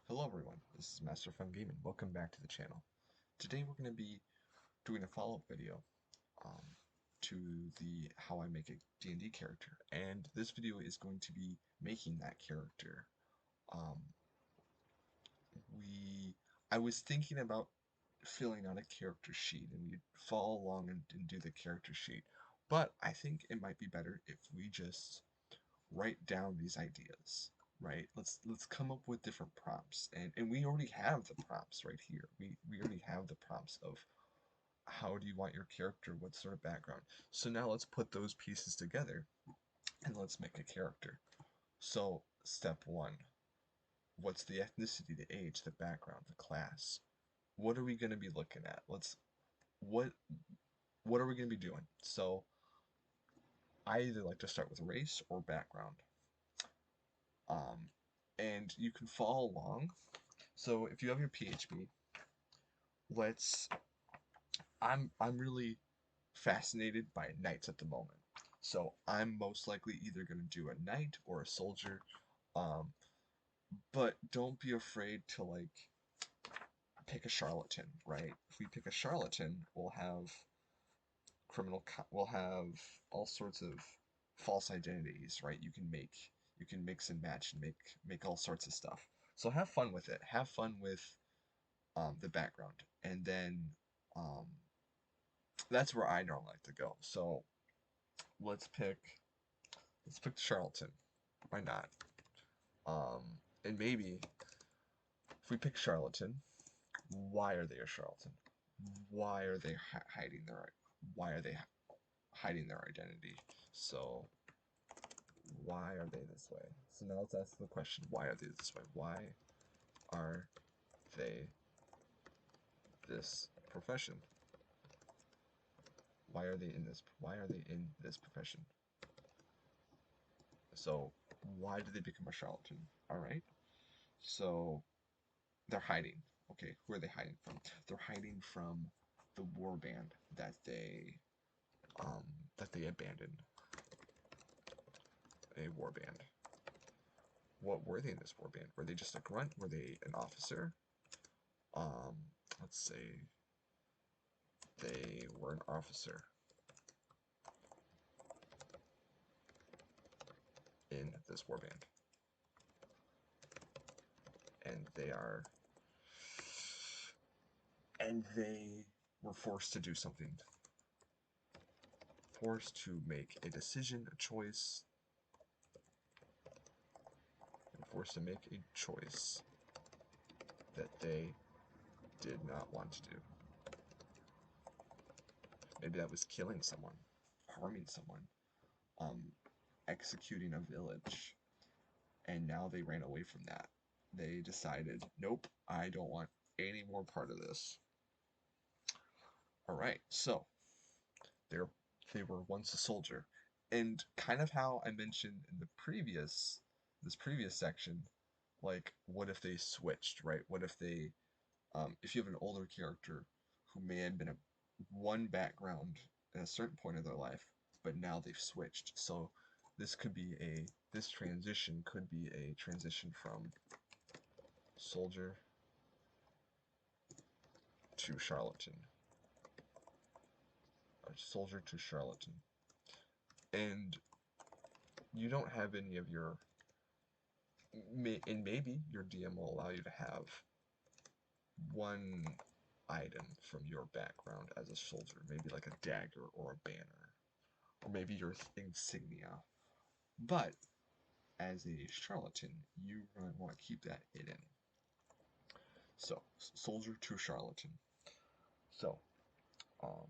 Hello everyone, this is Master Fun Gaming. Welcome back to the channel. Today we're going to be doing a follow-up video um, to the how I make a D&D character, and this video is going to be making that character. Um, I was thinking about filling out a character sheet, and you'd follow along and do the character sheet, but I think it might be better if we just write down these ideas, right? Let's come up with different prompts, and we already have the prompts right here. We already have the prompts of how do you want your character, what sort of background. So now let's put those pieces together and let's make a character. So step one, what's the ethnicity, the age, the background, the class? What are we going to be looking at? What what are we going to be doing? So I either like to start with race or background. Um, and you can follow along. So if you have your PHP, let's. I'm really fascinated by knights at the moment. So I'm most likely either going to do a knight or a soldier. Um, but don't be afraid to like pick a charlatan, right? If we pick a charlatan, we'll have we'll have all sorts of false identities, right? You can mix and match and make all sorts of stuff. So have fun with it. Have fun with the background, and then um, that's where I normally like to go. So let's pick let's pick charlatan. Why not? And maybe if we pick charlatan, why are they a charlatan? Why are they hiding their why are they hiding their identity? So why are they this way? So now let's ask the question, why are they this way? Why are they this profession? Why are they in this profession? So why did they become a charlatan? All right. So they're hiding. Okay, who are they hiding from? They're hiding from the warband that they abandoned. A warband. What were they in this warband? Were they just a grunt? Were they an officer? Um, let's say they were an officer in this warband, and they were forced to do something, forced to make a decision, a choice, and forced to make a choice that they did not want to do. Maybe that was killing someone, harming someone, um, executing a village, and now they ran away from that. They decided, nope, I don't want any more part of this. All right, so they're, they were once a soldier, and kind of how I mentioned in the this previous section, like what if they switched, right? What if they, if you have an older character who may have been a one background at a certain point of their life, but now they've switched. So this transition could be a transition from soldier to charlatan, a soldier to charlatan, and you don't have any of your, and maybe your DM will allow you to have one item from your background as a soldier, maybe like a dagger or a banner, or maybe your insignia. But as a charlatan, you really want to keep that hidden. So, soldier to charlatan. So, um,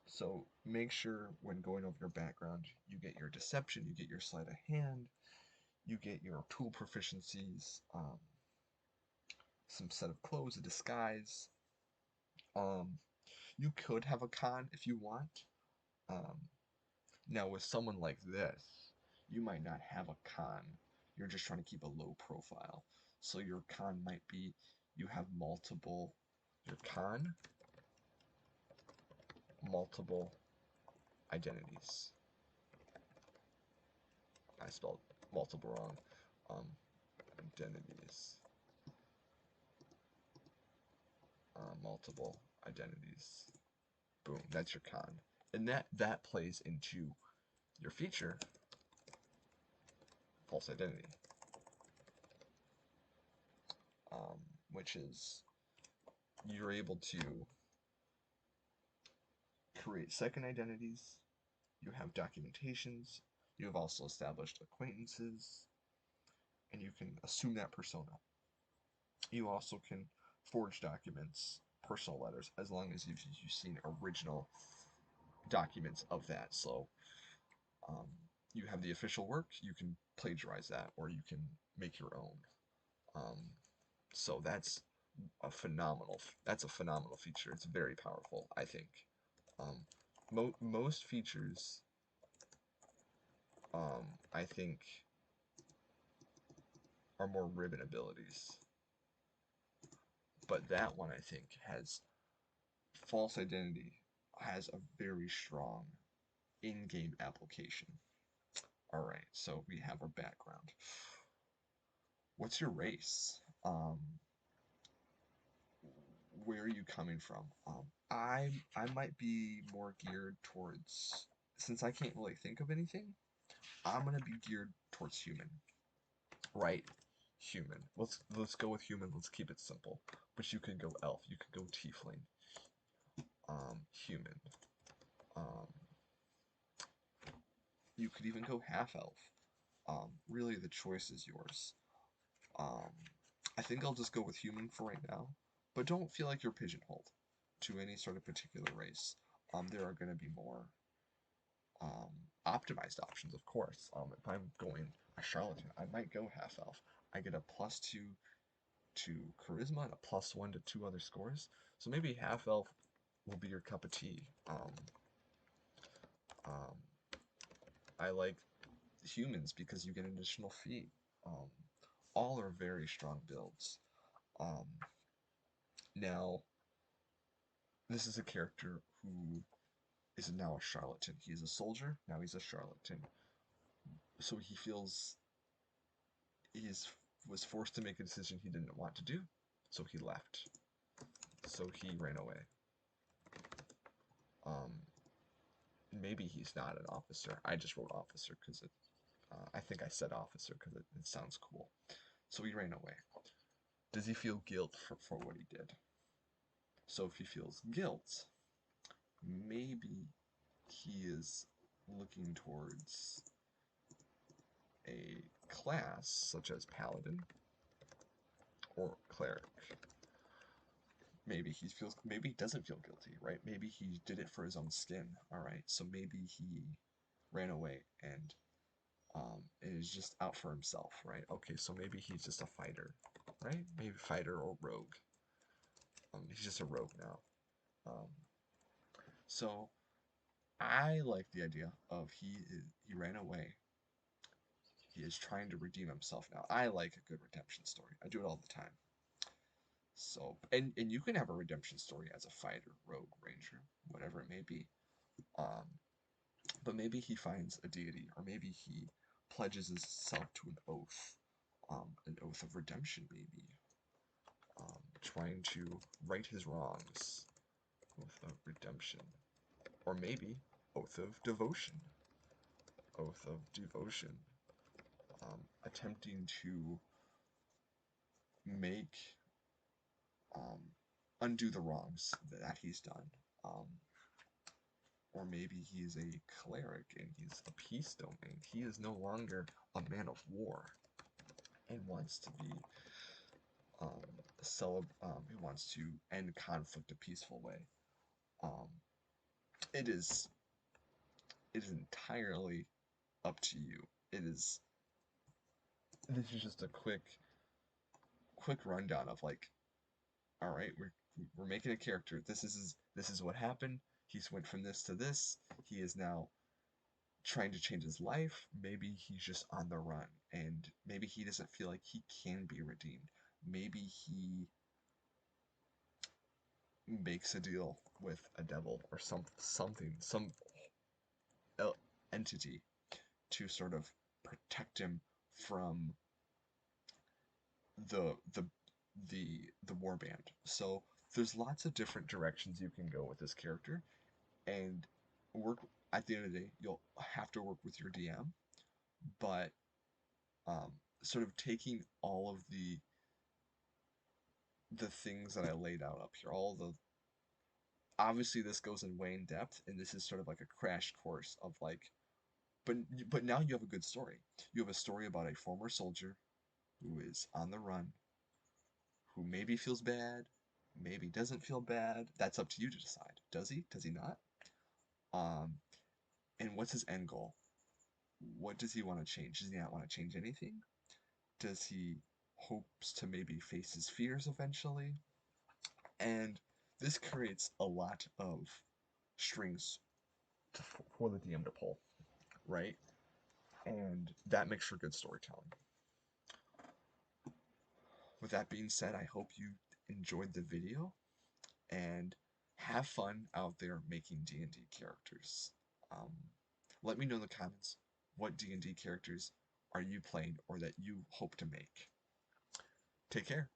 so make sure when going over your background, you get your deception, you get your sleight of hand, you get your tool proficiencies, some set of clothes, a disguise. Um, you could have a con if you want. Um, Now with someone like this, you might not have a con. You're just trying to keep a low profile. So your con might be you have your con, multiple identities. I spelled multiple wrong. Um, Identities. multiple identities. Boom, that's your con. And that plays into your feature, false identity, um, which is you're able to create second identities, you have documentations, you have also established acquaintances, and you can assume that persona. You also can forge documents, personal letters, as long as you've seen original documents of that. So um, you have the official work, you can plagiarize that, or you can make your own. Um, so that's a phenomenal feature. It's very powerful, I think. Um, most features, I think, are more ribbon abilities, but that one I think has false identity has a very strong in-game application. All right, so we have our background. What's your race? Where are you coming from? I might be more geared towards, since I can't really think of anything, I'm gonna be geared towards human. Right? Human. Let's go with human. Let's keep it simple. But you can go elf. You can go tiefling. Human. Um, you could even go half elf. Really, the choice is yours. Um, I think I'll just go with human for right now. But don't feel like you're pigeonholed to any sort of particular race. There are going to be more optimized options, of course. If I'm going a charlatan, I might go half elf. I get a +2 to charisma and a +1 to 2 other scores. So maybe half elf will be your cup of tea. Um, I like humans because you get an additional feat. Um, all are very strong builds. Um, Now, this is a character who is now a charlatan. He's a soldier, now he's a charlatan. So he feels he was forced to make a decision he didn't want to do, so he left. So he ran away. Um, Maybe he's not an officer. I just wrote officer because I think I said officer because it sounds cool. So he ran away. Does he feel guilt for what he did? So if he feels guilt, maybe he is looking towards a class such as paladin or cleric. Maybe he doesn't feel guilty, right? Maybe he did it for his own skin, all right? So maybe he ran away and is just out for himself, right? Okay, so maybe he's just a fighter, right? Maybe fighter or rogue. He's just a rogue now. Um, so I like the idea of he ran away. He is trying to redeem himself now. I like a good redemption story. I do it all the time. So and you can have a redemption story as a fighter, rogue, ranger, whatever it may be. Um, but maybe he finds a deity, or maybe he pledges himself to an oath of redemption, maybe. Trying to right his wrongs. Oath of redemption. Or maybe oath of devotion. Oath of devotion. Attempting to make undo the wrongs that he's done. Um, or maybe he's a cleric and he's a peace domain. He is no longer a man of war and wants to be he wants to end conflict a peaceful way. Um, it is entirely up to you. This is just a quick rundown of like, all right, we're making a character. This is what happened. He's went from this to this. He is now trying to change his life. Maybe he's just on the run, and maybe he doesn't feel like he can be redeemed. Maybe he makes a deal with a devil or some entity to sort of protect him from the the the warband. So there's lots of different directions you can go with this character, and work at the end of the day, you'll have to work with your DM, but um, sort of taking all of the things that I laid out up here, all the obviously this goes in way in depth, and this is sort of like a crash course of like, but now you have a good story. You have a story about a former soldier who is on the run, who maybe feels bad, maybe doesn't feel bad. That's up to you to decide. Does he? Does he not? Um, and what's his end goal? What does he want to change? Does he not want to change anything? Does he hopes to maybe face his fears eventually? And this creates a lot of strings for the DM to pull, right? And that makes for good storytelling. With that being said, I hope you enjoyed the video and have fun out there making D&D characters. Um, Let me know in the comments what D&D characters are you playing or that you hope to make. Take care.